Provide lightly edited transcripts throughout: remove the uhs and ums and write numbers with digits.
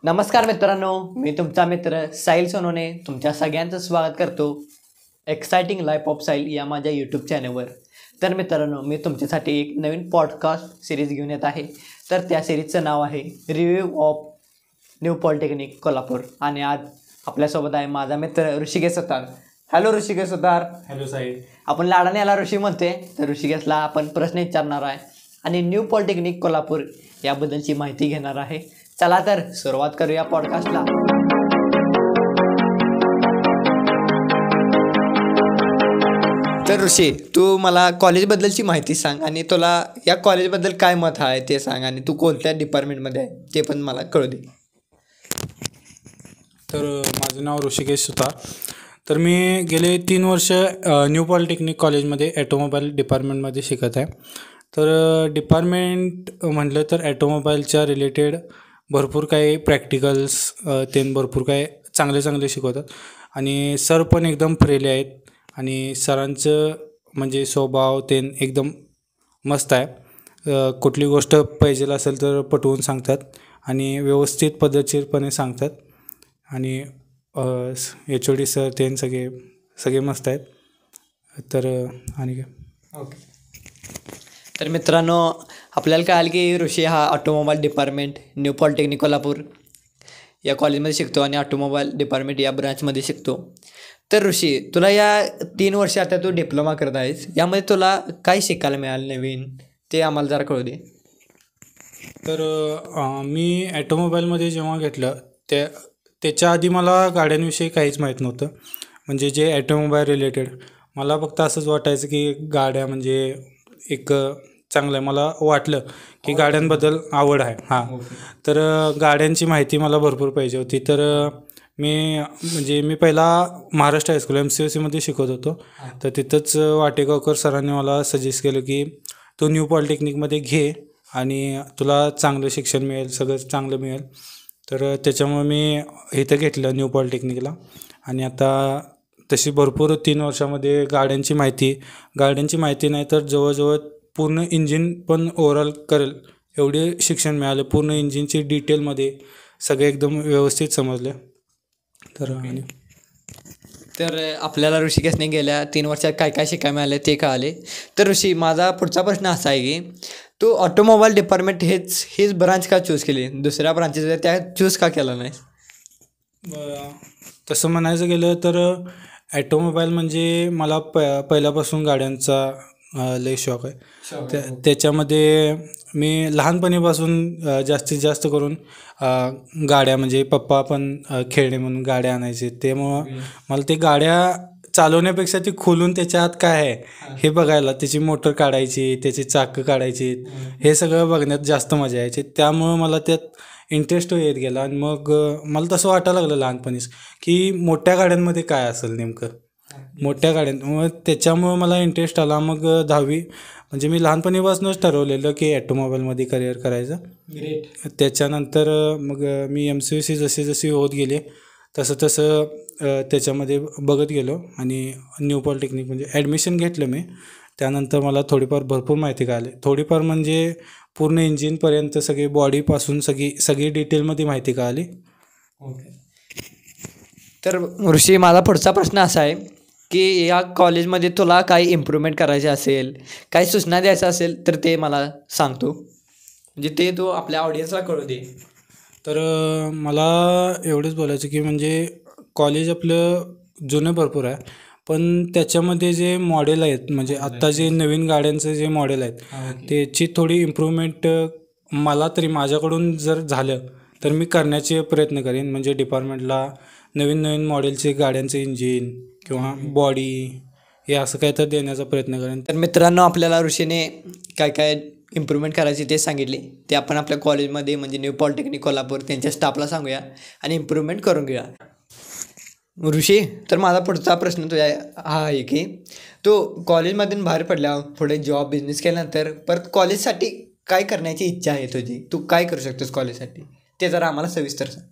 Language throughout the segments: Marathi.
नमस्कार मित्रांनो, मी तुमचा मित्र साहिल सोनोने तुमच्या सगळ्यांचं स्वागत करतो एक्सायटिंग लाईफ ऑफ साहिल या माझ्या यूट्यूब चॅनलवर. तर मित्रांनो, मी तुमच्यासाठी एक नवीन पॉडकास्ट सिरीज घेऊन येत आहे. तर त्या सिरीजचं नाव आहे review of new polytechnic Kolhapur. आणि आज आपल्यासोबत आहे माझा मित्र ऋषिकेश सुतार. हॅलो ऋषिकेश सुतार. हॅलो साहिल. आपण लाडाने याला ऋषी म्हणते, तर ऋषिकेशला आपण प्रश्न विचारणार आहे आणि न्यू पॉलिटेक्निक कोल्हापूर याबद्दलची माहिती घेणार आहे. चला तर सुरुवात करूया पॉडकास्टला. तर ऋषी, तू मला कॉलेजबद्दलची माहिती सांग आणि तुला या कॉलेजबद्दल काय मत आहे ते सांग आणि तू कोणत्या डिपार्टमेंटमध्ये आहे ते पण मला कळू दे. तर माझं नाव ऋषिकेश सुतार. तर मी गेले 3 वर्ष न्यू पॉलिटेक्निक कॉलेजमध्ये ॲटोमोबाईल डिपार्टमेंटमध्ये शिकत आहे. तर डिपार्टमेंट म्हटलं तर ॲटोमोबाईलच्या रिलेटेड भरपूर काही प्रॅक्टिकल्स भरपूर काही चांगले शिकवतात आणि सर पण एकदम फ्रेंडली आहेत आणि सरांचं म्हणजे स्वभाव एकदम मस्त आहे. कुठली गोष्ट पाहिजे असेल तर पटवून सांगतात आणि व्यवस्थित पद्धतशीरपणे सांगतात आणि HOD सर सगळे मस्त आहेत. तर आणि काय ओके. तर मित्रांनो, आपल्याला कळालं की ऋषी हा automobile department new polytechnic Kolhapur या कॉलेजमध्ये शिकतो आणि ऑटोमोबाईल डिपार्टमेंट या ब्रांचमध्ये शिकतो. तर ऋषी, तुला या 3 वर्ष आता तू डिप्लोमा करत आहेस, यामध्ये तुला काय शिकायला मिळालं नवीन ते आम्हाला जरा कळू दे. तर मी ॲटोमोबाईलमध्ये जेव्हा घेतलं त्याच्या आधी मला गाड्यांविषयी काहीच माहीत नव्हतं. म्हणजे जे ॲटोमोबाईल रिलेटेड मला फक्त असंच वाटायचं की गाड्या म्हणजे एक चांगलं आहे. मला वाटलं की गाड्यांबद्दल आवड आहे. तर गाड्यांची माहिती मला भरपूर पाहिजे होती. तर मी पहिला महाराष्ट्र हायस्कूल MCOCमध्ये शिकत होतो. तर तिथंच वाटेगावकर सरांनी मला सजेस्ट केलं की तू न्यू पॉलिटेक्निकमध्ये घे आणि तुला चांगलं शिक्षण मिळेल, सगळं चांगलं मिळेल. तर त्याच्यामुळे मी इथं घेतलं न्यू पॉलिटेक्निकला. आणि आता तशी भरपूर 3 वर्षामध्ये गाड्यांची माहिती नाही तर जवळजवळ पूर्ण इंजिन पण ओव्हरऑल करेल एवढे शिक्षण मिळालं. पूर्ण इंजिनची डिटेलमध्ये सगळे एकदम व्यवस्थित समजले. तर आपल्याला ऋषिकेशने गेल्या 3 वर्षात काय काय शिकायला मिळाले ते कळाले. तर ऋषी, माझा पुढचा प्रश्न असा आहे की तू ऑटोमोबाईल डिपार्टमेंट हीच ब्रांच का चूज केली, दुसऱ्या ब्रांचेस त्या चूज का केला नाही? तसं म्हणायचं गेलं तर ॲटोमोबाईल म्हणजे मला पहिल्यापासून गाड्यांचा लय शौक आहे. त्याच्यामध्ये मी लहानपणीपासून जास्तीत जास्त करून गाड्या म्हणजे पप्पा पण खेळणे म्हणून गाड्या आणायचे. त्यामुळं मला ते गाड्या चालवण्यापेक्षा ती खोलून त्याच्या आत काय आहे हे बघायला, त्याची मोटर काढायची, त्याची चाकं काढायची, हे सगळं बघण्यात जास्त मजा यायची. त्यामुळं मला त्यात इंटरेस्ट येत गेला आणि मग मला तसं वाटायला लागलं लहानपणीच की मोठ्या गाड्यांमध्ये काय असेल नेमकं, मोठ्या गाड्यां त्याच्यामुळं मला इंटरेस्ट आला. मग 10वी म्हणजे मी लहानपणीपासूनच ठरवलेलं की ॲटोमोबाईलमध्ये करिअर करायचं. त्याच्यानंतर मग मी MCOC जशी होत गेले तसं त्याच्यामध्ये बघत गेलो आणि न्यू पॉलिटेक्निक म्हणजे ॲडमिशन घेतलं मी. त्यानंतर मला थोडीफार भरपूर माहिती कळाली. थोडीफार म्हणजे पूर्ण इंजिनपर्यंत सगळी बॉडीपासून सगळी डिटेलमध्ये माहिती कळाली. ओके. तर ऋषी, माझा पुढचा प्रश्न असा आहे की या कॉलेजमध्ये तुला काही इम्प्रूव्हमेंट करायचे असेल, काही सूचना द्यायचं असेल तर ते मला सांगतो, म्हणजे ते तू आपल्या ऑडियन्सला कळू दे. तर मला एवढंच बोलायचं की म्हणजे कॉलेज आपलं जुनं भरपूर आहे, पण त्याच्यामध्ये जे मॉडेल आहेत म्हणजे आत्ता जे नवीन गाड्यांचं जे मॉडेल आहेत त्याची थोडी इम्प्रूव्हमेंट मला तरी माझ्याकडून जर झालं तर मी करण्याचे प्रयत्न करेन. म्हणजे डिपार्टमेंटला नवीन मॉडेलचे गाड्यांचं इंजिन किंवा बॉडी हे असं काय तर देण्याचा प्रयत्न करेन. तर मित्रांनो, आपल्याला ऋषीने काय काय इम्प्रूव्हमेंट करायची ते सांगितले, ते आपण आपल्या कॉलेजमध्ये म्हणजे न्यू पॉलिटेक्निक कोल्हापूर त्यांच्या स्टाफला सांगूया आणि इम्प्रूव्हमेंट करून घेऊया. ऋषी, तर माझा पुढचा प्रश्न तुझ्या हा आहे की तू कॉलेजमधून बाहेर पडल्या पुढे जॉब बिझनेस केल्यानंतर परत कॉलेजसाठी काय करण्याची इच्छा आहे तुझी, तू काय करू शकतोस कॉलेजसाठी ते जरा आम्हाला सविस्तर सांग.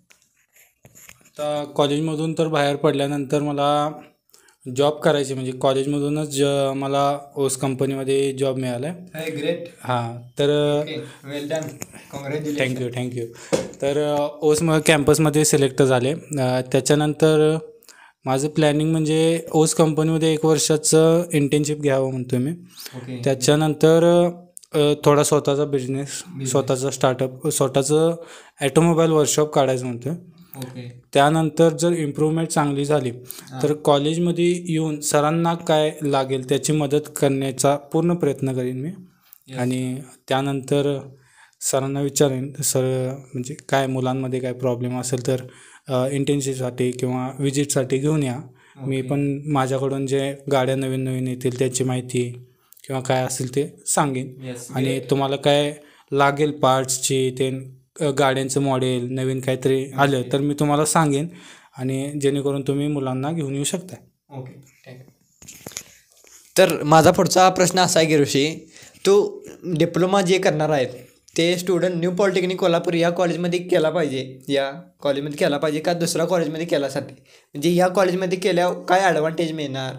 आता कॉलेजमधून तर बाहेर पडल्यानंतर मला जॉब करायची म्हणजे कॉलेजमधूनच मला ओस कंपनीमध्ये जॉब मिळाला आहे. ग्रेट. हां तर वेल डन. कॉंग्रॅच्युलेशन. थँक्यू. तर ओस कॅम्पसमध्ये सिलेक्ट झाले. त्याच्यानंतर माझं प्लॅनिंग म्हणजे ओस कंपनीमध्ये 1 वर्षाचं इंटर्नशिप घ्यावं म्हणतो मी. ओके. त्याच्यानंतर थोडा स्वतःचा बिझनेस, स्वतःचा स्टार्टअप, स्वतःचं ॲटोमोबाईल वर्कशॉप काढायचं म्हणतो. ओके. त्यानंतर जर इम्प्रूव्हमेंट चांगली झाली तर कॉलेजमध्ये येऊन सरांना काय लागेल त्याची मदत करण्याचा पूर्ण प्रयत्न करीन मी. आणि त्यानंतर सरांना विचारेन, सर म्हणजे काय मुलांमध्ये काय प्रॉब्लेम असेल तर इंटर्नशिपसाठी किंवा विजिटसाठी घेऊन या. मी पण माझ्याकडून जे गाड्या नवीन नवीन येतील त्याची माहिती किंवा काय असेल ते सांगेन. आणि तुम्हाला काय लागेल पार्ट्सची ते गाड्यांचं मॉडेल नवीन काहीतरी आलं तर मी तुम्हाला सांगेन आणि जेणेकरून तुम्ही मुलांना घेऊन येऊ शकता. Okay, thank you. तर माझा पुढचा प्रश्न असा आहे की ऋषी, तू डिप्लोमा जे करणार आहेत ते स्टुडंट न्यू पॉलिटेक्निक कोल्हापूर या कॉलेजमध्ये केला पाहिजे का दुसऱ्या कॉलेजमध्ये केल्यासाठी, म्हणजे या कॉलेजमध्ये केल्यावर काय ॲडव्हान्टेज मिळणार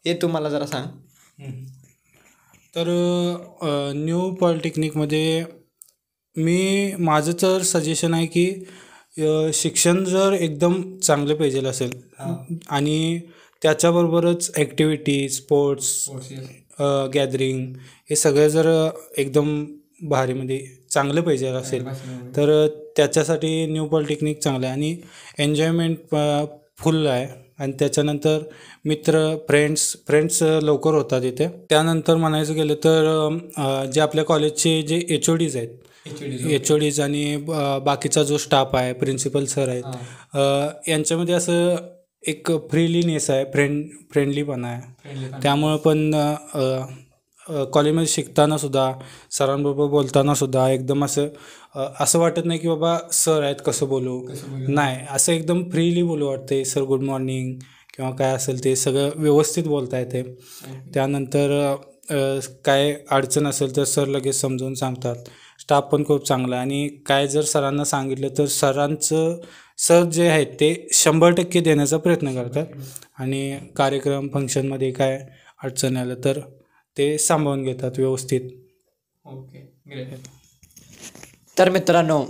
हे तू मला जरा सांग. तर न्यू पॉलिटेक्निकमध्ये माझं तर सजेशन आहे की शिक्षण जर एकदम चांगलं पाहिजे असेल आणि त्याच्याबरोबरच ॲक्टिव्हिटी, स्पोर्ट्स, गॅदरिंग हे सगळं जर एकदम भारीमध्ये चांगलं पाहिजे असेल तर त्याच्यासाठी न्यू पॉलिटेक्निक चांगलं आहे. आणि एन्जॉयमेंट फुल आहे. आणि त्याच्यानंतर फ्रेंड्स लवकर होतात इथे. त्यानंतर म्हणायचं गेलं तर जे आपल्या कॉलेजचे जे HODs आहेत, HODs आणि बाकीचा जो स्टाफ आहे, प्रिन्सिपल सर आहेत, यांच्यामध्ये असं एक फ्रीलीनेस आहे, फ्रेंडलीपणा आहे. त्यामुळं पण कॉलेजमध्ये शिकतानासुद्धा सरांबरोबर बोलतानासुद्धा एकदम असं वाटत नाही की बाबा सर आहेत कसं बोलू, नाही, असं एकदम फ्रीली बोलू वाटते. सर गुड मॉर्निंग किंवा काय असेल ते सगळं व्यवस्थित बोलता येते. त्यानंतर काय अडचण असेल तर सर लगेच समजावून सांगतात. स्टाफ पण खूप चांगला आहे. आणि काय जर सरांना सांगितलं तर सर जे आहेत ते 100% देण्याचा प्रयत्न करतात. आणि कार्यक्रम फंक्शनमध्ये काय अडचण आलं तर ते सांभाळून घेतात व्यवस्थित. Okay, great. तर मित्रांनो,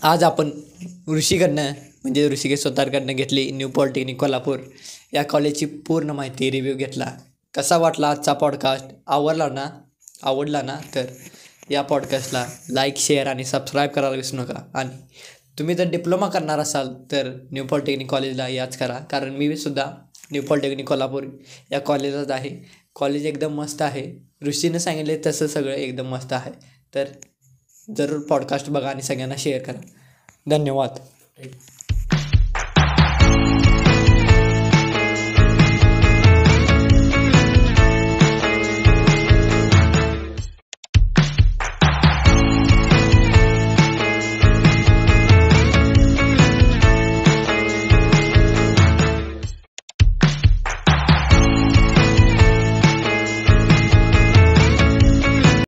आज आपण ऋषिकेश स्वतःकडनं घेतली न्यू पॉलिटेक्निक कोल्हापूर या कॉलेजची पूर्ण माहिती, रिव्ह्यू घेतला. कसा वाटला आजचा पॉडकास्ट? आवडला ना तर या पॉडकास्टला लाईक, शेअर आणि सबस्क्राईब करायला विसरू नका. आणि तुम्ही जर डिप्लोमा करणार असाल तर न्यू पॉलिटेक्निक कॉलेजला याच करा, कारण मी सुद्धा न्यू पॉलिटेक्निक कोल्हापूर या कॉलेजात आहे. कॉलेज एकदम मस्त आहे. ऋषीनं सांगितले तसं सगळं एकदम मस्त आहे. तर जरूर पॉडकास्ट बघा आणि सगळ्यांना शेअर करा. धन्यवाद.